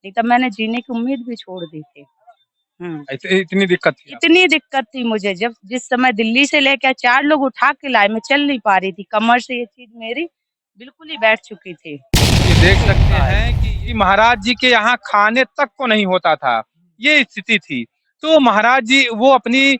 नहीं तो मैंने जीने की उम्मीद भी छोड़ दी थी। इतनी दिक्कत थी आपको? इतनी दिक्कत थी मुझे, जब जिस समय दिल्ली से लेकर 4 लोग उठा के लाए, मैं चल नहीं पा रही थी। कमर से ये चीज़ मेरी बिल्कुल ही बैठ चुकी थी। ये देख सकते हैं कि महाराज जी के यहाँ खाने तक को नहीं होता था, ये स्थिति थी। तो महाराज जी वो अपनी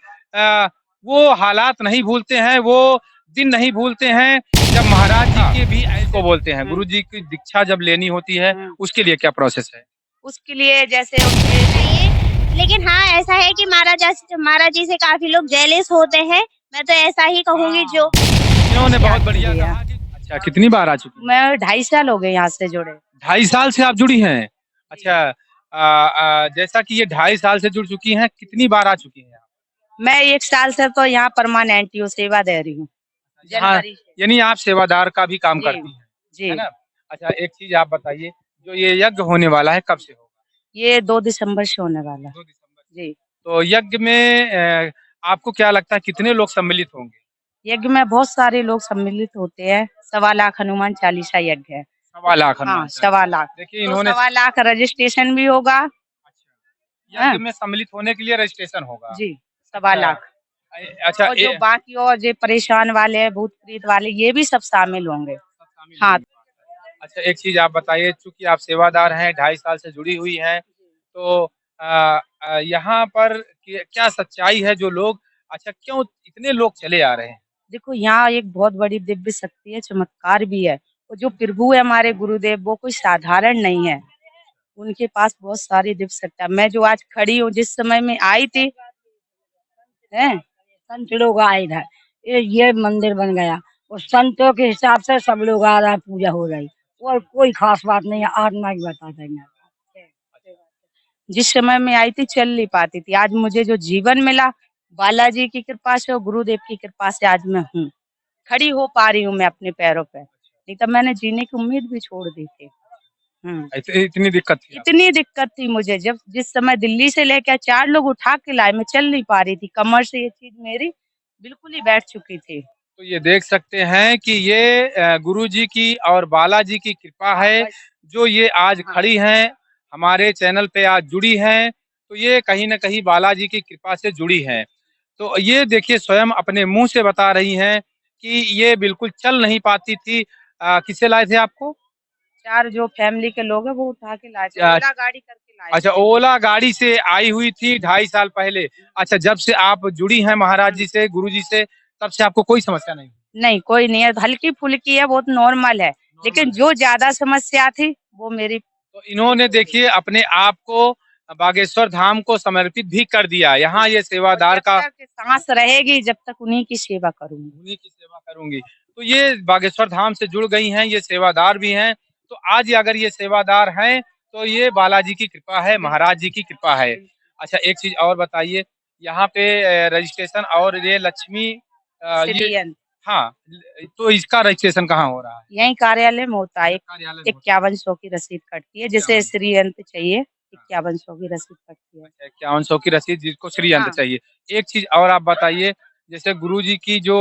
वो हालात नहीं भूलते हैं, वो दिन नहीं भूलते हैं जब महाराज जी के भी को बोलते हैं गुरु जी की दीक्षा जब लेनी होती है, उसके लिए क्या प्रोसेस है? उसके लिए जैसे उनके चाहिए, लेकिन हाँ ऐसा है कि महाराज जी से काफी लोग जेलिस होते हैं। मैं तो ऐसा ही कहूंगी जो इन्होंने बहुत बढ़िया कहा कि अच्छा कितनी बार आ चुकी? मैं 2.5 साल हो गए यहाँ से जुड़े। 2.5 साल से आप जुड़ी हैं? अच्छा जैसा कि ये 2.5 साल से जुड़ चुकी हैं, कितनी बार आ चुकी हैं आप? मैं 1 साल से तो यहाँ परमानेंट हूँ, सेवा दे रही हूँ। हाँ, यानी आप सेवादार का भी काम करती हैं, जी। है ना? अच्छा एक चीज आप बताइए, जो ये यज्ञ होने वाला है कब से होगा? ये 2 दिसंबर से होने वाला है। 2 दिसंबर जी। तो यज्ञ में आपको क्या लगता है कितने लोग सम्मिलित होंगे? यज्ञ में बहुत सारे लोग सम्मिलित होते हैं। 1.25 लाख हनुमान चालीसा यज्ञ है। 1.25 लाख हाँ, हनुमान 1.25 लाख। देखिए तो इन्होंने 1.25 लाख रजिस्ट्रेशन भी होगा। अच्छा, यज्ञ में सम्मिलित होने के लिए रजिस्ट्रेशन होगा। जी, 1.25 लाख। अच्छा और जो बाकी और जो परेशान वाले हैं, भूत प्रेत वाले, ये भी सब शामिल होंगे। हाँ। अच्छा एक चीज आप बताइए, चूंकि आप सेवादार हैं, 2.5 साल से जुड़ी हुई हैं, तो यहाँ पर क्या सच्चाई है जो लोग अच्छा क्यों इतने लोग चले आ रहे हैं? देखो यहाँ एक बहुत बड़ी दिव्य शक्ति है, चमत्कार भी है। और जो प्रभु है हमारे गुरुदेव, वो कोई साधारण नहीं है। उनके पास बहुत सारी दिव्य शक्ति है। मैं जो आज खड़ी हूँ, जिस समय में आई थी, हैं, संत लोग आए इधर, ये मंदिर बन गया और संतों के हिसाब से सब लोग आ रहा है, पूजा हो रही और कोई खास बात नहीं है। आत्मा की बता देंगे। जिस समय में आई थी चल नहीं पाती थी, आज मुझे जो जीवन मिला बालाजी की कृपा से और गुरुदेव की कृपा से आज मैं हूँ, खड़ी हो पा रही हूँ मैं अपने पैरों पे। नहीं तो मैंने जीने की उम्मीद भी छोड़ दी थी। इतनी दिक्कत थी इतनी दिक्कत थी मुझे, जब जिस समय दिल्ली से लेकर 4 लोग उठा के लाए, मैं चल नहीं पा रही थी। कमर से ये चीज मेरी बिल्कुल ही बैठ चुकी थी। तो ये देख सकते हैं कि ये गुरु जी की और बालाजी की कृपा है, जो ये आज खड़ी हैं, हमारे चैनल पे आज जुड़ी हैं, तो ये कहीं न कहीं बालाजी की कृपा से जुड़ी हैं। तो ये देखिए स्वयं अपने मुँह से बता रही हैं कि ये बिल्कुल चल नहीं पाती थी। किससे लाए थे आपको? 4 जो फैमिली के लोग हैं वो उठा के लाए थे, अ, ओला गाड़ी करके लाए अच्छा थे। ओला गाड़ी से आई हुई थी 2.5 साल पहले। अच्छा जब से आप जुड़ी हैं महाराज जी से, गुरु जी से, तब से आपको कोई समस्या नहीं? नहीं, कोई नहीं है, हल्की-फुल्की है, बहुत नॉर्मल है। लेकिन जो ज़्यादा समस्या थी वो मेरी। तो इन्होंने देखिए अपने आप को बागेश्वर धाम को समर्पित भी कर दिया। यहाँ ये सेवादार का सांस रहेगी जब तक उन्हीं की सेवा करूंगी। उन्हीं की सेवा करूंगी। तो ये बागेश्वर धाम से जुड़ गई हैं, ये सेवादार भी हैं। तो आज अगर ये सेवादार हैं तो ये बालाजी की कृपा है, महाराज जी की कृपा है। अच्छा एक चीज और बताइए, यहाँ पे रजिस्ट्रेशन और ये लक्ष्मी ये हाँ, तो इसका रजिस्ट्रेशन कहाँ हो रहा है? यही कार्यालय में होता है। 5100 की रसीद कटती है, जिसे श्रीयंत्र चाहिए 5100 की रसीद कटती है। 5100 की रसीद जिसको श्रीयंत्र चाहिए। एक चीज और आप बताइए, जैसे गुरु जी की जो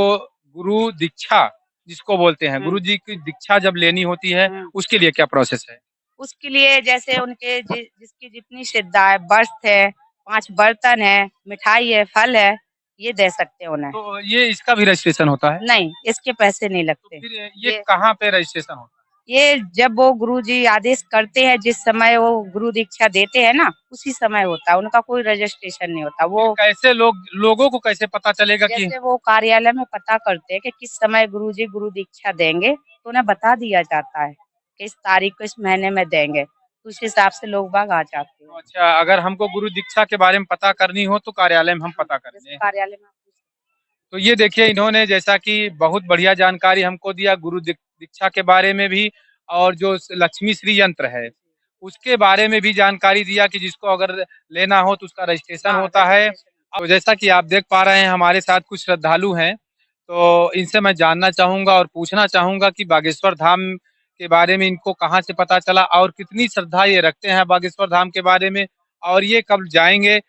गुरु दीक्षा जिसको बोलते हैं, गुरु जी की दीक्षा जब लेनी होती है, उसके लिए क्या प्रोसेस है? उसके लिए जैसे उनके जिसकी जितनी श्रद्धा है, व्रत है, 5 बर्तन है, मिठाई है, फल है, ये दे सकते हैं उन्हें। तो ये इसका भी रजिस्ट्रेशन होता है? नहीं, इसके पैसे नहीं लगते। तो फिर ये कहाँ पे रजिस्ट्रेशन होता है? ये जब वो गुरुजी आदेश करते हैं, जिस समय वो गुरु दीक्षा देते हैं ना, उसी समय होता है। उनका कोई रजिस्ट्रेशन नहीं होता। वो कैसे लोगों को कैसे पता चलेगा कि जैसे वो कार्यालय में पता करते हैं कि किस समय गुरुजी गुरु दीक्षा देंगे, तो उन्हें बता दिया जाता है कि इस तारीख को इस महीने में देंगे। तो उस हिसाब से लोग बाग आ जाते हैं। अच्छा अगर हमको गुरु दीक्षा के बारे में पता करनी हो तो कार्यालय में हम पता करेंगे। कार्यालय में। तो ये देखिए इन्होंने जैसा कि बहुत बढ़िया जानकारी हमको दिया गुरु दीक्षा के बारे में भी, और जो लक्ष्मी श्री यंत्र है उसके बारे में भी जानकारी दिया कि जिसको अगर लेना हो तो उसका रजिस्ट्रेशन होता है। अब जैसा कि आप देख पा रहे हैं हमारे साथ कुछ श्रद्धालु हैं, तो इनसे मैं जानना चाहूंगा और पूछना चाहूंगा कि बागेश्वर धाम के बारे में इनको कहाँ से पता चला और कितनी श्रद्धा ये रखते हैं बागेश्वर धाम के बारे में, और ये कब जाएंगे।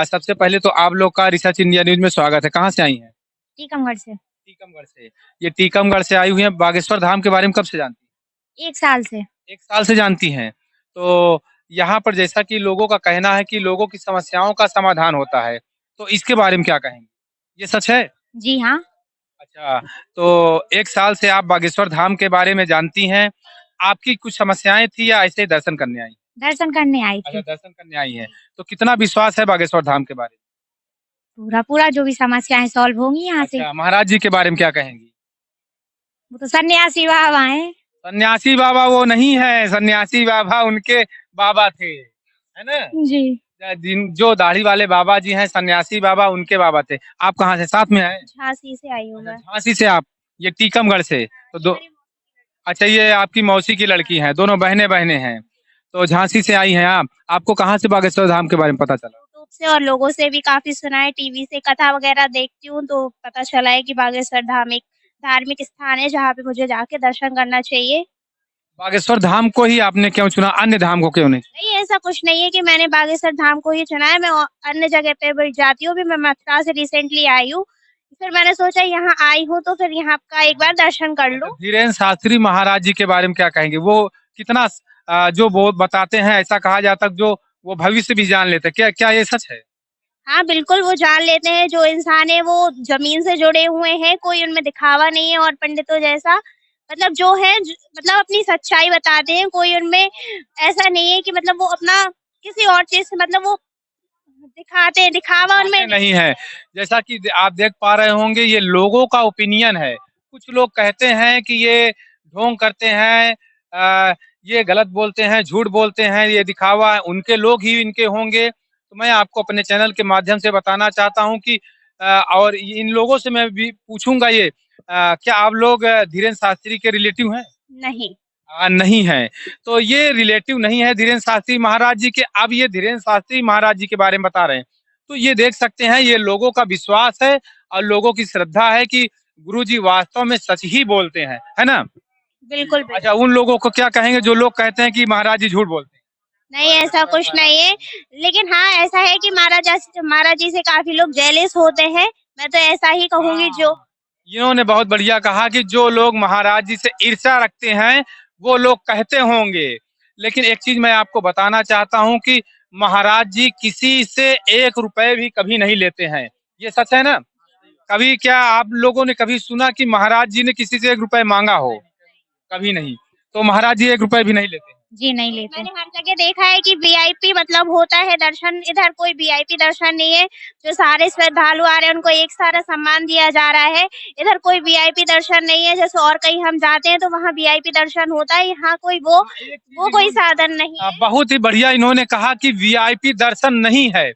सबसे पहले तो आप लोग का रिसर्च इंडिया न्यूज में स्वागत है। कहाँ से आई हैं? टीकमगढ़ से। टीकमगढ़ से। ये टीकमगढ़ से आई हुई हैं। बागेश्वर धाम के बारे में कब से जानती हैं? 1 साल से। 1 साल से जानती हैं। तो यहाँ पर जैसा कि लोगों का कहना है कि लोगों की समस्याओं का समाधान होता है, तो इसके बारे में क्या कहेंगे? ये सच है? जी हाँ। अच्छा, तो 1 साल से आप बागेश्वर धाम के बारे में जानती हैं। आपकी कुछ समस्याएँ थी या ऐसे ही दर्शन करने आई? दर्शन करने आई अच्छा, थी। दर्शन करने आई हैं। तो कितना विश्वास है बागेश्वर धाम के बारे में? पूरा पूरा जो भी समस्याएं सॉल्व होंगी यहाँ से। अच्छा, महाराज जी के बारे में क्या कहेंगी? वो तो सन्यासी बाबा हैं। सन्यासी बाबा वो नहीं है, सन्यासी बाबा उनके बाबा थे, है ना? जी। जिन जो दाढ़ी वाले बाबा जी हैं, सन्यासी बाबा उनके बाबा थे। आप कहाँ से साथ में आए? झांसी से आई हूँ अच्छा, मैं। झांसी से आप, ये टीकमगढ़ से। तो दो अच्छा, ये आपकी मौसी की लड़की हैं, दोनों बहनें-बहनें हैं। तो झांसी से आई हैं आप। आपको कहाँ से बागेश्वर धाम के बारे में पता चला? यूट्यूब से और लोगों से भी काफी सुना है, टीवी से कथा वगैरह देखती हूँ तो पता चला है कि बागेश्वर धाम एक धार्मिक स्थान है जहाँ पे मुझे जाके दर्शन करना चाहिए। बागेश्वर धाम को ही आपने क्यों चुना, अन्य धाम को क्यों नहीं? नहीं, ऐसा कुछ नहीं है कि मैंने बागेश्वर धाम को ही चुना है, मैं अन्य जगह पे भी जाती हूँ। अभी मैं मथुरा से रिसेंटली आई हूँ, फिर मैंने सोचा यहाँ आई हूँ तो फिर यहाँ का एक बार दर्शन कर लूँ। धीरेन्द्र शास्त्री महाराज जी के बारे में क्या कहेंगे? वो कितना जो वो बताते हैं, ऐसा कहा जाता है जो वो भविष्य भी जान लेते हैं। क्या क्या ये सच है? हाँ, बिल्कुल वो जान लेते हैं, जो इंसान है वो ज़मीन से जुड़े हुए हैं, कोई उनमें दिखावा नहीं है और पंडितों जैसा मतलब जो है मतलब अपनी सच्चाई बताते हैं, कोई उनमें ऐसा नहीं है कि मतलब वो अपना किसी और चीज़ से मतलब वो दिखाते हैं, दिखावा उनमें दिखाते नहीं है। जैसा कि आप देख पा रहे होंगे, ये लोगों का ओपिनियन है। कुछ लोग कहते हैं कि ये ढोंग करते हैं, ये गलत बोलते हैं, झूठ बोलते हैं, ये दिखावा है, उनके लोग ही इनके होंगे। तो मैं आपको अपने चैनल के माध्यम से बताना चाहता हूँ कि और इन लोगों से मैं भी पूछूंगा ये, क्या आप लोग धीरेन्द्र शास्त्री के रिलेटिव हैं? नहीं। नहीं है। तो ये रिलेटिव नहीं है धीरेन्द्र शास्त्री महाराज जी के। अब ये धीरेन्द्र शास्त्री महाराज जी के बारे में बता रहे हैं। तो ये देख सकते हैं, ये लोगों का विश्वास है और लोगों की श्रद्धा है कि गुरुजी वास्तव में सच ही बोलते हैं, है ना? बिल्कुल, अच्छा, बिल्कुल। उन लोगों को क्या कहेंगे जो लोग कहते हैं कि महाराज जी झूठ बोलते हैं? नहीं, ऐसा कुछ नहीं है, लेकिन हाँ, ऐसा है कि महाराज जी से काफ़ी लोग जेलस होते हैं, मैं तो ऐसा ही कहूँगी जो इन्होंने बहुत बढ़िया कहा कि जो लोग महाराज जी से ईर्ष्या रखते हैं, वो लोग कहते होंगे। लेकिन एक चीज़ मैं आपको बताना चाहता हूँ कि महाराज जी किसी से 1 रुपए भी कभी नहीं लेते हैं। ये सच है ना? कभी क्या आप लोगों ने कभी सुना कि महाराज जी ने किसी से 1 रुपए माँगा हो? कभी नहीं। तो महाराज जी 1 रुपए भी नहीं लेते हैं। जी, नहीं लेते। मैंने हर जगह देखा है कि वीआईपी मतलब होता है दर्शन, इधर कोई वीआईपी दर्शन नहीं है। जो सारे श्रद्धालु आ रहे हैं उनको एक सारा सम्मान दिया जा रहा है। इधर कोई वीआईपी दर्शन नहीं है, जैसे और कहीं हम जाते हैं तो वहाँ वीआईपी दर्शन होता है, यहाँ कोई वो कोई साधन नहीं है। बहुत ही बढ़िया इन्होंने कहा कि वीआईपी दर्शन नहीं है।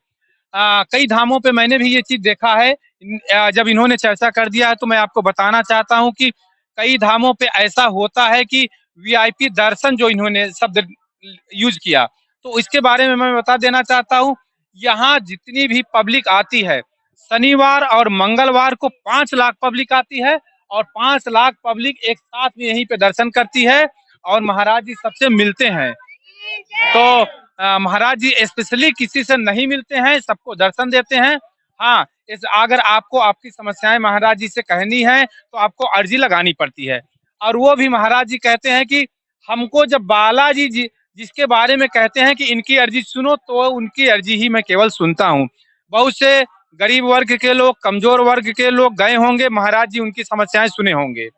कई धामों पे मैंने भी ये चीज़ देखा है। जब इन्होंने चर्चा कर दिया है तो मैं आपको बताना चाहता हूँ कि कई धामों पे ऐसा होता है कि वीआईपी दर्शन जो इन्होंने शब्द यूज़ किया, तो इसके बारे में मैं बता देना चाहता हूँ। यहाँ जितनी भी पब्लिक आती है, शनिवार और मंगलवार को 5 लाख पब्लिक आती है और 5 लाख पब्लिक एक साथ में यहीं पे दर्शन करती है और महाराज जी सबसे मिलते हैं। तो महाराज जी स्पेशली किसी से नहीं मिलते हैं, सबको दर्शन देते हैं। हाँ, इस अगर आपको आपकी समस्याएं महाराज जी से कहनी है तो आपको अर्जी लगानी पड़ती है और वो भी महाराज जी कहते हैं कि हमको जब बालाजी जी जिसके बारे में कहते हैं कि इनकी अर्जी सुनो, तो उनकी अर्जी ही मैं केवल सुनता हूँ। बहुत से गरीब वर्ग के लोग, कमजोर वर्ग के लोग गए होंगे, महाराज जी उनकी समस्याएं सुने होंगे।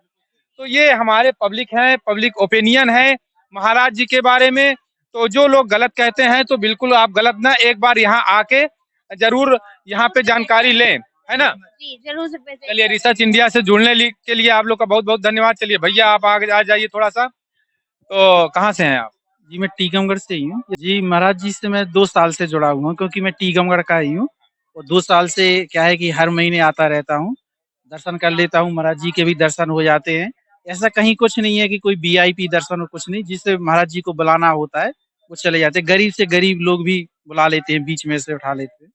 तो ये हमारे पब्लिक है, पब्लिक ओपिनियन है महाराज जी के बारे में। तो जो लोग गलत कहते हैं तो बिल्कुल आप गलत ना, एक बार यहाँ आके जरूर यहाँ पे जानकारी लें, है ना? जी, ज़रूर से विज़िट चलिए, रिसर्च इंडिया से जुड़ने के लिए आप लोग का बहुत बहुत धन्यवाद। चलिए भैया, आप आगे आ जाइए थोड़ा सा। तो कहाँ से हैं आप? जी, मैं टीकमगढ़ से ही हूँ। जी, महाराज जी से मैं 2 साल से जुड़ा हुआ हूँ क्योंकि मैं टीकमगढ़ का ही हूँ और 2 साल से क्या है कि हर महीने आता रहता हूँ, दर्शन कर लेता हूँ, महाराज जी के भी दर्शन हो जाते हैं। ऐसा कहीं कुछ नहीं है कि कोई वीआईपी दर्शन हो, कुछ नहीं, जिसे महाराज जी को बुलाना होता है, वो चले जाते हैं। गरीब से गरीब लोग भी बुला लेते हैं, बीच में से उठा लेते हैं।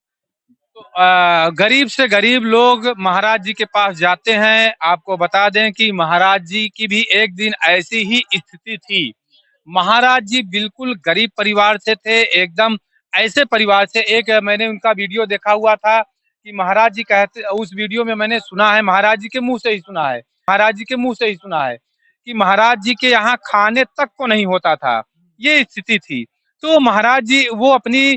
तो गरीब से गरीब लोग महाराज जी के पास जाते हैं। आपको बता दें कि महाराज जी की भी एक दिन ऐसी ही स्थिति थी। महाराज जी बिल्कुल गरीब परिवार से थे, एकदम ऐसे परिवार से। एक मैंने उनका वीडियो देखा हुआ था कि महाराज जी कहते, उस वीडियो में मैंने सुना है, महाराज जी के मुंह से ही सुना है, महाराज जी के मुंह से ही सुना है कि महाराज जी के यहाँ खाने तक को नहीं होता था, ये स्थिति थी। तो महाराज जी वो अपनी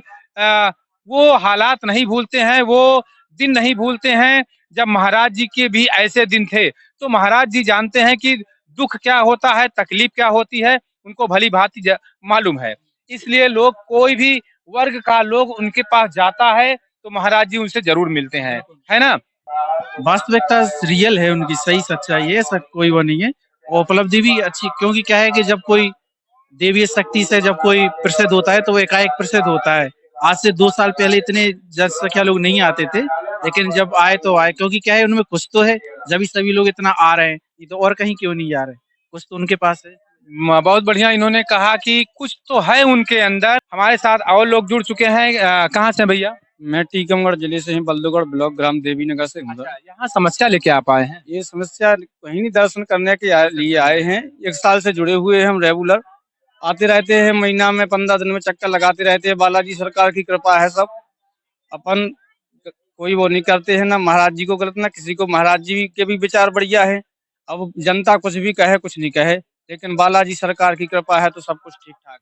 वो हालात नहीं भूलते हैं, वो दिन नहीं भूलते हैं जब महाराज जी के भी ऐसे दिन थे। तो महाराज जी जानते हैं कि दुख क्या होता है, तकलीफ क्या होती है, उनको भली भांति मालूम है। इसलिए लोग, कोई भी वर्ग का लोग उनके पास जाता है तो महाराज जी उनसे जरूर मिलते हैं, है ना। वास्तविकता रियल है उनकी, सही सच्चाई है, सब कोई वो नहीं है। और उपलब्धि भी अच्छी, क्योंकि क्या है कि जब कोई देवीय शक्ति से जब कोई प्रसिद्ध होता है तो वो एकाएक प्रसिद्ध होता है। आज से 2 साल पहले इतने जनसंख्या लोग नहीं आते थे, लेकिन जब आए तो आए, क्योंकि क्या है उनमें कुछ तो है, जब सभी लोग इतना आ रहे हैं। ये तो और कहीं क्यों नहीं आ रहे, कुछ तो उनके पास है। बहुत बढ़िया, इन्होंने कहा कि कुछ तो है उनके अंदर। हमारे साथ और लोग जुड़ चुके हैं। कहाँ से भैया? मैं टीकमगढ़ जिले से हूँ, बल्दूगढ़ ब्लॉक, ग्राम देवी नगर से हूँ। अच्छा, यहाँ समस्या लेके आप आए हैं? ये समस्या कहीं नहीं, दर्शन करने के लिए आए हैं। 1 साल से जुड़े हुए हैं हम, रेगुलर आते रहते हैं। महीना में 15 दिन में चक्कर लगाते रहते हैं। बालाजी सरकार की कृपा है, सब अपन कोई वो नहीं करते हैं, ना महाराज जी को गलत ना किसी को। महाराज जी के भी विचार बढ़िया है। अब जनता कुछ भी कहे कुछ नहीं कहे, लेकिन बालाजी सरकार की कृपा है तो सब कुछ ठीक ठाक।